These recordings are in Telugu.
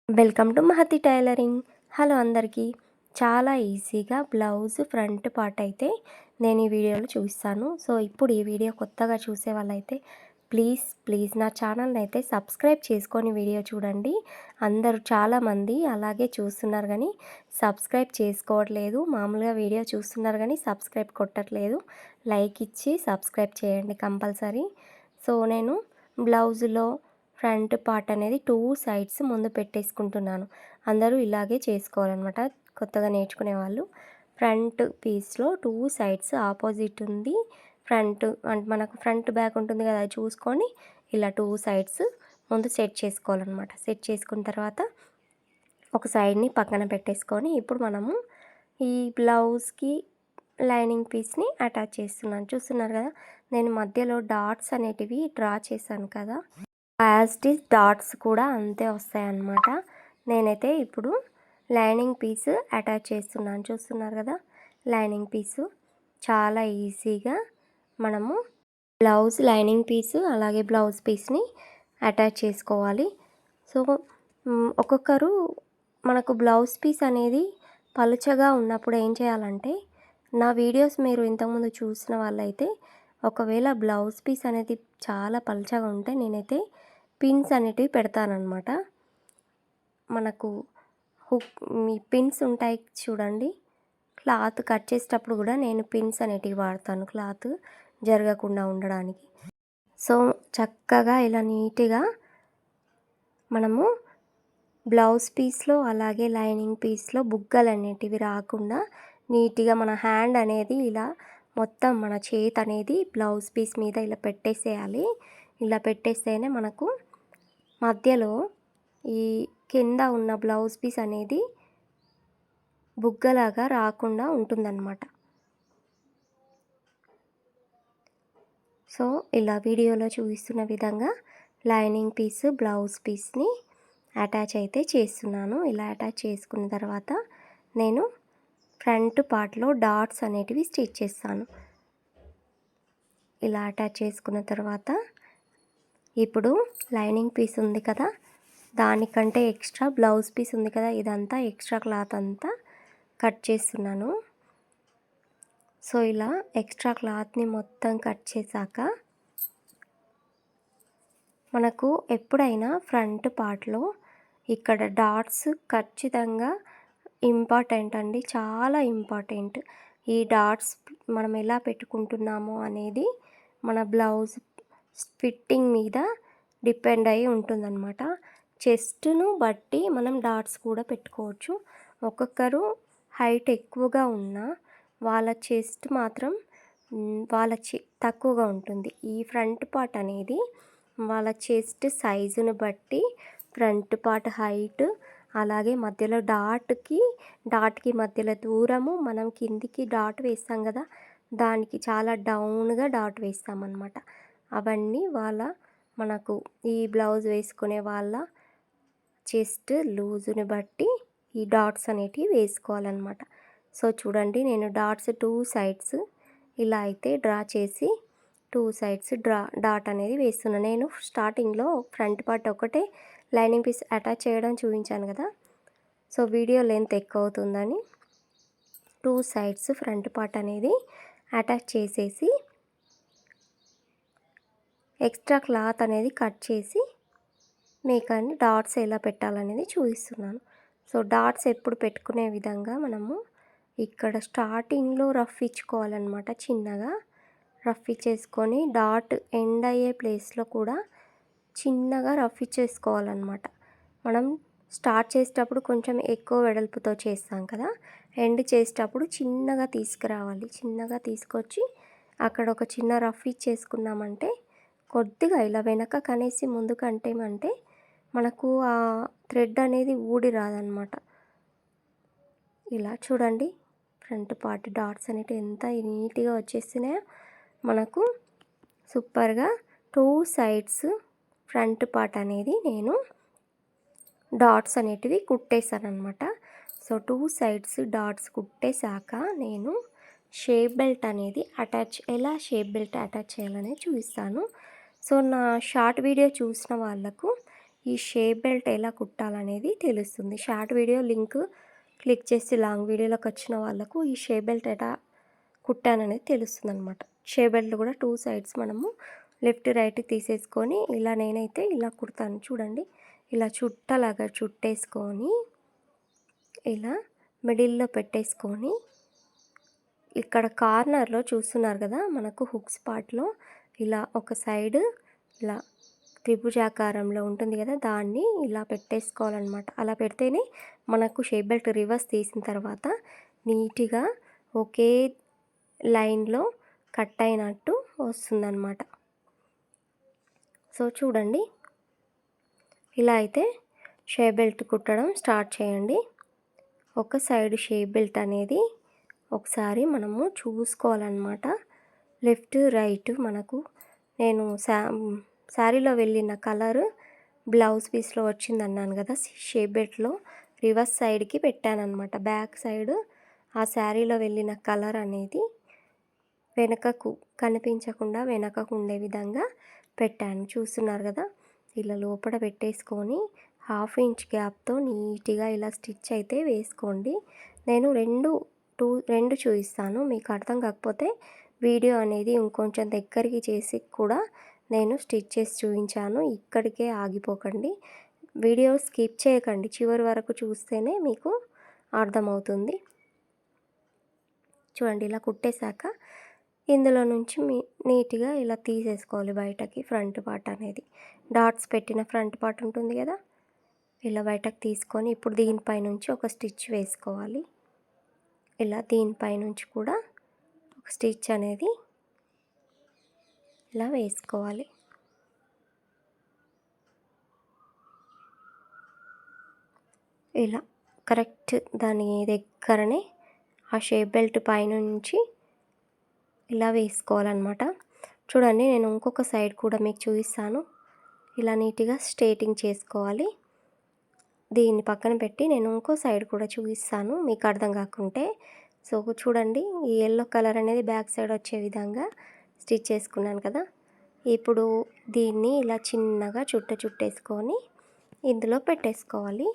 Welcome to Mahathi tailoring. Hello అందరికీ. చాలా ఈజీగా బ్లౌజ్ ఫ్రంట్ పార్ట్ అయితే నేను ఈ వీడియోలో చూపిస్తాను. సో ఇప్పుడు ఈ వీడియో కొత్తగా చూసే వాళ్ళైతే ప్లీజ్ నా ఛానల్ని అయితే సబ్స్క్రైబ్ చేసుకొని వీడియో చూడండి. అందరూ చాలామంది అలాగే చూస్తున్నారు కానీ సబ్స్క్రైబ్ చేసుకోవట్లేదు. మామూలుగా వీడియో చూస్తున్నారు కానీ సబ్స్క్రైబ్ కొట్టట్లేదు. లైక్ ఇచ్చి సబ్స్క్రైబ్ చేయండి కంపల్సరీ. సో నేను బ్లౌజులో ఫ్రంట్ పార్ట్ అనేది 2 సైడ్స్ ముందు పెట్టేసుకుంటున్నాను. అందరూ ఇలాగే చేసుకోవాలన్నమాట కొత్తగా నేర్చుకునే వాళ్ళు. ఫ్రంట్ పీస్లో 2 సైడ్స్ ఆపోజిట్ ఉంది. ఫ్రంట్ అంటే మనకు ఫ్రంట్ బ్యాక్ ఉంటుంది కదా, అది చూసుకొని ఇలా 2 సైడ్స్ ముందు సెట్ చేసుకోవాలన్నమాట. సెట్ చేసుకున్న తర్వాత ఒక సైడ్ని పక్కన పెట్టేసుకొని ఇప్పుడు మనము ఈ బ్లౌజ్కి లైనింగ్ పీస్ని అటాచ్ చేస్తున్నాను. చూస్తున్నారు కదా, నేను మధ్యలో డాట్స్ అనేటివి డ్రా చేశాను కదా, యాజ్ ఇట్ ఈస్ డాట్స్ కూడా అంతే వస్తాయన్నమాట. నేనైతే ఇప్పుడు లైనింగ్ పీస్ అటాచ్ చేస్తున్నాను. చూస్తున్నారు కదా, లైనింగ్ పీసు చాలా ఈజీగా మనము బ్లౌజ్ లైనింగ్ పీసు అలాగే బ్లౌజ్ పీస్ని అటాచ్ చేసుకోవాలి. సో ఒక్కొక్కరు మనకు బ్లౌజ్ పీస్ అనేది పలుచగా ఉన్నప్పుడు ఏం చేయాలంటే, నా వీడియోస్ మీరు ఇంతకుముందు చూసిన వాళ్ళైతే ఒకవేళ బ్లౌజ్ పీస్ అనేది చాలా పలుచగా ఉంటే నేనైతే పిన్స్ అనేటివి పెడతానన్నమాట. మనకు మీ పిన్స్ ఉంటాయి చూడండి, క్లాత్ కట్ చేసేటప్పుడు కూడా నేను పిన్స్ అనేటివి వాడతాను క్లాత్ జరగకుండా ఉండడానికి. సో చక్కగా ఇలా నీట్గా మనము బ్లౌజ్ పీస్లో అలాగే లైనింగ్ పీస్లో బుగ్గలు అనేటివి రాకుండా నీట్గా మన హ్యాండ్ అనేది ఇలా మొత్తం మన చేతి అనేది బ్లౌజ్ పీస్ మీద ఇలా పెట్టేసేయాలి. ఇలా పెట్టేస్తేనే మనకు మధ్యలో ఈ కింద ఉన్న బ్లౌజ్ పీస్ అనేది బుగ్గలాగా రాకుండా ఉంటుందన్నమాట. సో ఇలా వీడియోలో చూపిస్తున్న విధంగా లైనింగ్ పీస్ బ్లౌజ్ పీస్ని అటాచ్ అయితే చేస్తున్నాను. ఇలా అటాచ్ చేసుకున్న తర్వాత నేను ఫ్రంట్ పార్ట్లో డాట్స్ అనేటివి స్టిచ్ చేస్తాను. ఇలా అటాచ్ చేసుకున్న తర్వాత ఇప్పుడు లైనింగ్ పీస్ ఉంది కదా, దానికంటే ఎక్స్ట్రా బ్లౌజ్ పీస్ ఉంది కదా, ఇదంతా ఎక్స్ట్రా క్లాత్ అంతా కట్ చేస్తున్నాను. సో ఇలా ఎక్స్ట్రా క్లాత్ని మొత్తం కట్ చేశాక మనకు ఎప్పుడైనా ఫ్రంట్ పార్ట్లో ఇక్కడ డాట్స్ ఖచ్చితంగా ఇంపార్టెంట్ అండి, చాలా ఇంపార్టెంట్. ఈ డాట్స్ మనం ఎలా పెట్టుకుంటున్నామో అనేది మన బ్లౌజ్ ఫిట్టింగ్ మీద డిపెండ్ అయి ఉంటుందన్నమాట. చెస్ట్ను బట్టి మనం డాట్స్ కూడా పెట్టుకోవచ్చు. ఒక్కొక్కరు హైట్ ఎక్కువగా ఉన్న వాళ్ళ చెస్ట్ మాత్రం తక్కువగా ఉంటుంది. ఈ ఫ్రంట్ పార్ట్ అనేది వాళ్ళ చెస్ట్ సైజుని బట్టి ఫ్రంట్ పార్ట్ హైట్ అలాగే మధ్యలో డాట్కి మధ్యలో దూరము, మనం కిందికి డాట్ వేస్తాం కదా, దానికి చాలా డౌన్గా డాట్ వేస్తామన్నమాట. అవన్నీ మనకు ఈ బ్లౌజ్ వేసుకునే వాళ్ళ చెస్ట్ లూజుని బట్టి ఈ డాట్స్ అనేటివి వేసుకోవాలన్నమాట. సో చూడండి, నేను డాట్స్ 2 సైడ్స్ ఇలా అయితే డ్రా చేసి 2 సైడ్స్ డాట్ అనేది వేస్తున్నాను. నేను స్టార్టింగ్లో ఫ్రంట్ పార్ట్ ఒకటే లైనింగ్ పీస్ అటాచ్ చేయడం చూపించాను కదా, సో వీడియో లెంత్ ఎక్కువ అవుతుందని 2 సైడ్స్ ఫ్రంట్ పార్ట్ అనేది అటాచ్ చేసేసి ఎక్స్ట్రా క్లాత్ అనేది కట్ చేసి మీకు డాట్స్ ఎలా పెట్టాలనేది చూపిస్తున్నాను. సో డాట్స్ ఎప్పుడు పెట్టుకునే విధంగా మనము ఇక్కడ స్టార్టింగ్లో రఫ్ ఇచ్చుకోవాలన్నమాట. చిన్నగా రఫ్ ఇచ్చేసుకొని డాట్ ఎండ్ అయ్యే ప్లేస్లో కూడా చిన్నగా రఫ్ ఇచ్చేసుకోవాలన్నమాట. మనం స్టార్ట్ చేసేటప్పుడు కొంచెం ఎక్కువ వెడల్పుతో చేస్తాం కదా, ఎండ్ చేసేటప్పుడు చిన్నగా తీసుకురావాలి. చిన్నగా తీసుకొచ్చి అక్కడ ఒక చిన్న రఫ్ ఇచ్చేసుకున్నామంటే కొద్దిగా ఇలా వెనక కనేసి ముందుకు అంటేమంటే మనకు ఆ థ్రెడ్ అనేది ఊడి రాదనమాట. ఇలా చూడండి, ఫ్రంట్ పార్ట్ డాట్స్ అనేవి ఎంత నీట్గా వచ్చేస్తున్నాయో మనకు సూపర్గా. 2 సైడ్స్ ఫ్రంట్ పార్ట్ అనేది నేను డాట్స్ అనేటివి కుట్టేశాను అనమాట. సో 2 సైడ్స్ డాట్స్ కుట్టేశాక నేను షేప్ బెల్ట్ అనేది ఎలా షేప్ బెల్ట్ అటాచ్ చేయాలనేది చూపిస్తాను. సో నా షార్ట్ వీడియో చూసిన వాళ్ళకు ఈ షేప్ బెల్ట్ ఎలా కుట్టాలనేది తెలుస్తుంది. షార్ట్ వీడియో లింక్ క్లిక్ చేసి లాంగ్ వీడియోలోకి వచ్చిన వాళ్ళకు ఈ షేప్ బెల్ట్ ఎలా కుట్టాననేది తెలుస్తుందనమాట. షేప్ బెల్ట్ కూడా 2 సైడ్స్ మనము లెఫ్ట్ రైట్ తీసేసుకొని ఇలా నేనైతే ఇలా కుడతాను చూడండి. ఇలా చుట్టలాగా చుట్టేసుకొని ఇలా మిడిల్లో పెట్టేసుకొని ఇక్కడ కార్నర్లో చూస్తున్నారు కదా, మనకు హుక్స్ పార్ట్లో ఇలా ఒక సైడ్ ఇలా త్రిభుజాకారంలో ఉంటుంది కదా, దాన్ని ఇలా పెట్టేసుకోవాలన్నమాట. అలా పెడితేనే మనకు షేప్ బెల్ట్ రివర్స్ తీసిన తర్వాత నీట్గా ఒకే లైన్లో కట్ అయినట్టు వస్తుందన్నమాట. సో చూడండి, ఇలా అయితే షేప్ బెల్ట్ కుట్టడం స్టార్ట్ చేయండి. ఒక సైడ్ షేప్ బెల్ట్ అనేది ఒకసారి మనము చూసుకోవాలన్నమాట. లెఫ్ట్ రైట్ మనకు నేను శారీలో వెళ్ళిన కలర్ బ్లౌజ్ పీస్లో వచ్చిందన్నాను కదా, షేప్ బెల్ట్లో రివర్స్ సైడ్కి పెట్టానన్నమాట. బ్యాక్ సైడ్ ఆ శారీలో వెళ్ళిన కలర్ అనేది వెనకకు కనిపించకుండా వెనకకు ఉండే విధంగా పెట్టాను. చూస్తున్నారు కదా, ఇలా లోపల పెట్టేసుకొని 1/2 ఇంచ్ గ్యాప్తో నీట్గా ఇలా స్టిచ్ అయితే వేసుకోండి. నేను రెండు చూపిస్తాను. మీకు అర్థం కాకపోతే వీడియో అనేది ఇంకొంచెం దగ్గరికి చేసి కూడా నేను స్టిచ్ చేసి చూపించాను. ఇక్కడికే ఆగిపోకండి, వీడియో స్కిప్ చేయకండి, చివరి వరకు చూస్తేనే మీకు అర్థమవుతుంది. చూడండి, ఇలా కుట్టేశాక ఇందులో నుంచి నీట్గా ఇలా తీసేసుకోవాలి బయటకి. ఫ్రంట్ పార్ట్ అనేది డాట్స్ పెట్టిన ఫ్రంట్ పార్ట్ ఉంటుంది కదా, ఇలా బయటకు తీసుకొని ఇప్పుడు దీనిపై నుంచి ఒక స్టిచ్ వేసుకోవాలి. ఇలా దీనిపై నుంచి కూడా ఒక స్టిచ్ అనేది ఇలా వేసుకోవాలి. ఇలా కరెక్ట్ దాని దగ్గరనే ఆ షేప్ బెల్ట్ పైనుంచి ఇలా వేసుకోవాలన్నమాట. చూడండి, నేను ఇంకొక సైడ్ కూడా మీకు చూపిస్తాను. ఇలా నీట్గా స్ట్రేటింగ్ చేసుకోవాలి. దీన్ని పక్కన పెట్టి నేను ఇంకో సైడ్ కూడా చూపిస్తాను మీకు అర్థం కాకుంటే. సో చూడండి, ఈ ఎల్లో కలర్ అనేది బ్యాక్ సైడ్ వచ్చే విధంగా స్టిచ్ చేసుకున్నాను కదా. ఇప్పుడు దీన్ని ఇలా చిన్నగా చుట్టేసుకొని ఇందులో పెట్టేసుకోవాలి.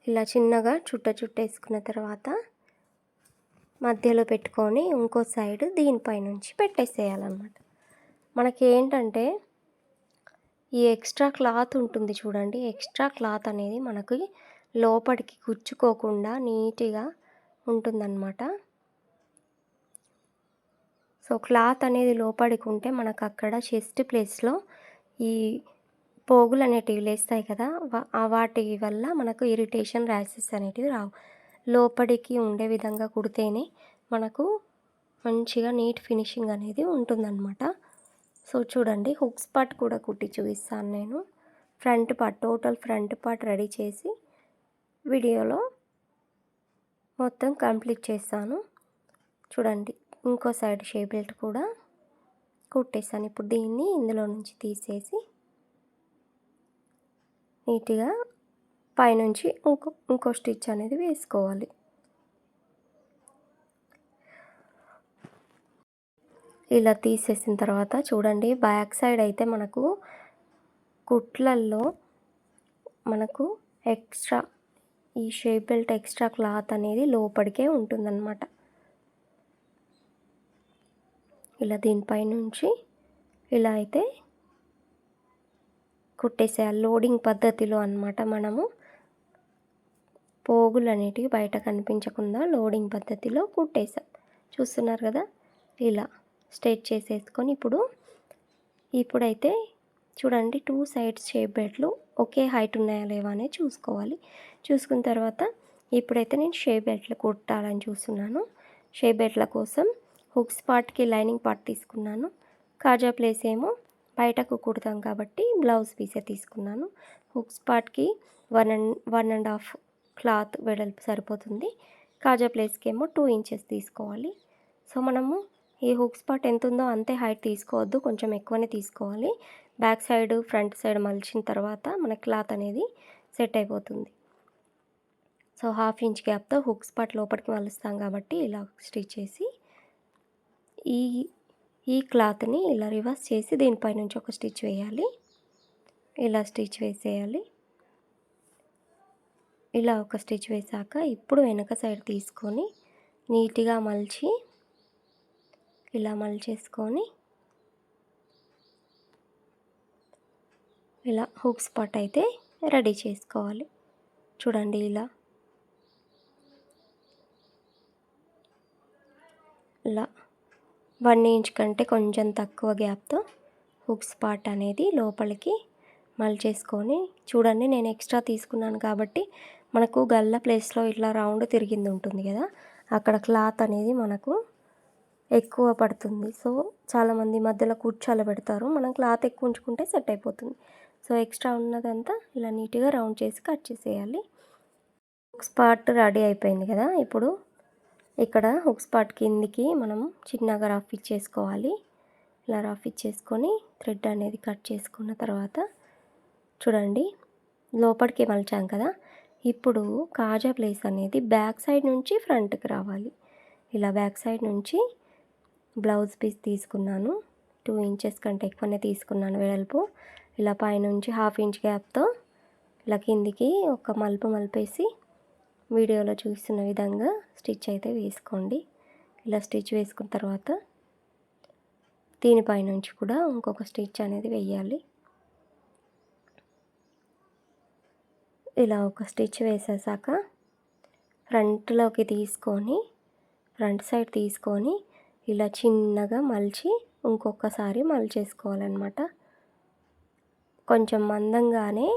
ఇలా చిన్నగా చుట్టేసుకున్న తర్వాత మధ్యలో పెట్టుకొని ఇంకో సైడ్ దీనిపై నుంచి పెట్టేసేయాలన్నమాట. మనకి ఏంటంటే ఈ ఎక్స్ట్రా క్లాత్ ఉంటుంది చూడండి, ఎక్స్ట్రా క్లాత్ అనేది మనకి లోపలికి గుచ్చుకోకుండా నీట్గా ఉంటుందన్నమాట. సో క్లాత్ అనేది లోపలికి ఉంటే మనకు అక్కడ చెస్ట్ ప్లేస్లో ఈ పోగులు అనేటివి లేస్తాయి కదా, వాటి వల్ల మనకు ఇరిటేషన్, ర్యాషెస్ అనేటివి రావు. లోపలికి ఉండే విధంగా కుడితేనే మనకు మంచిగా నీట్ ఫినిషింగ్ అనేది ఉంటుందన్నమాట. సో చూడండి, హుక్స్ పార్ట్ కూడా కుట్టి చూపిస్తాను నేను. Front part, total front part ready చేసి వీడియోలో మొత్తం కంప్లీట్ చేస్తాను. చూడండి, ఇంకో సైడ్ షేప్ బెల్ట్ కూడా కుట్టేసాను. ఇప్పుడు దీన్ని ఇందులో నుంచి తీసేసి నీట్గా పైనుంచి ఇంకో స్టిచ్ అనేది వేసుకోవాలి. ఇలా తీసేసిన తర్వాత చూడండి, బ్యాక్ సైడ్ అయితే మనకు కుట్లల్లో మనకు ఎక్స్ట్రా ఈ షేప్ బెల్ట్ ఎక్స్ట్రా క్లాత్ అనేది లోపలికే ఉంటుందన్నమాట. ఇలా దీనిపై నుంచి ఇలా అయితే కుట్టేసేయాలి లోడింగ్ పద్ధతిలో అన్నమాట. మనము పోగులు అనేటివి బయట కనిపించకుండా లోడింగ్ పద్ధతిలో కుట్టేసాం. చూస్తున్నారు కదా, ఇలా స్ట్రెచ్ చేసేసుకొని ఇప్పుడైతే చూడండి, 2 సైడ్స్ షేప్ బెల్ట్లు ఒకే హైట్ ఉన్నాయా లేవా అనేది చూసుకోవాలి. చూసుకున్న తర్వాత ఇప్పుడైతే నేను షేప్ బెల్ట్లు కుట్టాలని చూస్తున్నాను. షేప్ బెల్ట్ల కోసం హుక్స్ పార్ట్కి లైనింగ్ పార్ట్ తీసుకున్నాను. కాజా ప్లేస్ ఏమో బయటకు కుడతాం కాబట్టి బ్లౌజ్ పీసే తీసుకున్నాను. హుక్స్ పార్ట్కి 1.5 క్లాత్ వెడల్పు సరిపోతుంది. కాజా ప్లేస్కి ఏమో 2 ఇంచెస్ తీసుకోవాలి. సో మనము ఈ హుక్స్ పార్ట్ ఎంత ఉందో అంతే హైట్ తీసుకోవద్దు, కొంచెం ఎక్కువనే తీసుకోవాలి. బ్యాక్ సైడ్ ఫ్రంట్ సైడ్ మలిచిన తర్వాత మన క్లాత్ అనేది సెట్ అయిపోతుంది. సో 1/2 ఇంచ్ గ్యాప్తో హుక్స్ పార్ట్ లోపలికి మలుస్తాం కాబట్టి ఇలా స్టిచ్ చేసి ఈ క్లాత్ని ఇలా రివర్స్ చేసి దీనిపై నుంచి ఒక స్టిచ్ వేయాలి. ఇలా స్టిచ్ వేసేయాలి. ఇలా ఒక స్టిచ్ వేసాక ఇప్పుడు వెనక సైడ్ తీసుకొని నీట్గా మలిచి ఇలా మలిచేసుకొని ఇలా హుక్స్ పార్ట్ అయితే రెడీ చేసుకోవాలి. చూడండి ఇలా 1 ఇంచ్ కంటే కొంచెం తక్కువ గ్యాప్తో హుక్స్ పార్ట్ అనేది లోపలికి మలిచేసుకొని చూడండి. నేను ఎక్స్ట్రా తీసుకున్నాను కాబట్టి మనకు గల్ల ప్లేస్లో ఇట్లా రౌండ్ తిరిగింది ఉంటుంది కదా, అక్కడ క్లాత్ అనేది మనకు ఎక్కువ పడుతుంది. సో చాలామంది మధ్యలో కూర్చోబెడతారు, మనం క్లాత్ ఎక్కువ ఉంచుకుంటే సెట్ అయిపోతుంది. సో ఎక్స్ట్రా ఉన్నదంతా ఇలా నీట్గా రౌండ్ చేసి కట్ చేసేయాలి. హుక్స్ పార్ట్ రెడీ అయిపోయింది కదా. ఇప్పుడు ఇక్కడ హుక్స్ పార్ట్ కిందికి మనం చిన్నగా రఫ్ ఇచ్చేసుకోవాలి. ఇలా రఫ్ ఇచ్చేసుకొని థ్రెడ్ అనేది కట్ చేసుకున్న తర్వాత చూడండి లోపలికి మలిచాం కదా. ఇప్పుడు కాజా ప్లేస్ అనేది బ్యాక్ సైడ్ నుంచి ఫ్రంట్కి రావాలి. ఇలా బ్యాక్ సైడ్ నుంచి బ్లౌజ్ పీస్ తీసుకున్నాను. 2 ఇంచెస్ కంటే ఎక్కువనే తీసుకున్నాను వెడల్పు. ఇలా పైనుంచి 1/2 ఇంచ్ గ్యాప్తో ఇలా కిందికి ఒక మలుపు మలిపేసి వీడియోలో చూస్తున్న విధంగా స్టిచ్ అయితే వేసుకోండి. ఇలా స్టిచ్ వేసుకున్న తర్వాత దీనిపై నుంచి కూడా ఇంకొక స్టిచ్ అనేది వేయాలి. ఇలా ఒక స్టిచ్ వేసేసాక ఫ్రంట్లోకి తీసుకొని ఫ్రంట్ సైడ్ తీసుకొని ఇలా చిన్నగా మలిచి ఇంకొకసారి మలిచేసుకోవాలన్నమాట. కొంచెం మందంగానే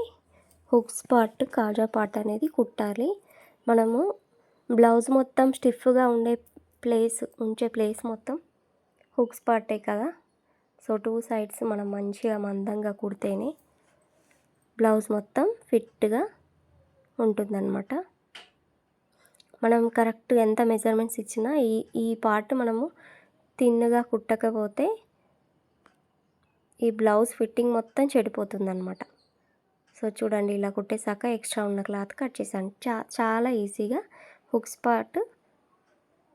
హుక్స్ పార్ట్ కాజా పార్ట్ అనేది కుట్టాలి. మనము బ్లౌజ్ మొత్తం స్టిఫ్గా ఉంచే ప్లేస్ మొత్తం హుక్స్ పార్టే కదా. సో 2 సైడ్స్ మనం మంచిగా మందంగా కుడితేనే బ్లౌజ్ మొత్తం ఫిట్గా ఉంటుందన్నమాట. మనం కరెక్ట్ ఎంత మెజర్మెంట్స్ ఇచ్చినా ఈ పార్ట్ మనము తిన్నగా కుట్టకపోతే ఈ బ్లౌజ్ ఫిట్టింగ్ మొత్తం చెడిపోతుందన్నమాట. సో చూడండి ఇలా కుట్టేశాక ఎక్స్ట్రా ఉన్న క్లాత్ కట్ చేశాను. చాలా ఈజీగా హుక్స్ పార్ట్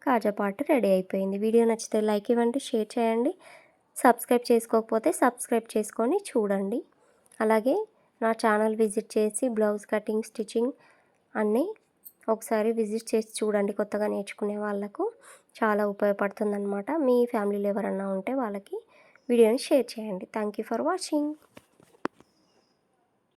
కాజా పార్ట్ రెడీ అయిపోయింది. వీడియో నచ్చితే లైక్ ఇవ్వండి, షేర్ చేయండి. సబ్స్క్రైబ్ చేసుకోకపోతే సబ్స్క్రైబ్ చేసుకొని చూడండి. అలాగే నా ఛానల్ విజిట్ చేసి బ్లౌజ్ కటింగ్, స్టిచ్చింగ్ అన్నీ ఒకసారి విజిట్ చేసి చూడండి. కొత్తగా నేర్చుకునే వాళ్ళకు చాలా ఉపయోగపడుతుందన్నమాట. మీ ఫ్యామిలీలో ఎవరన్నా ఉంటే వాళ్ళకి వీడియోని షేర్ చేయండి. Thank you for watching.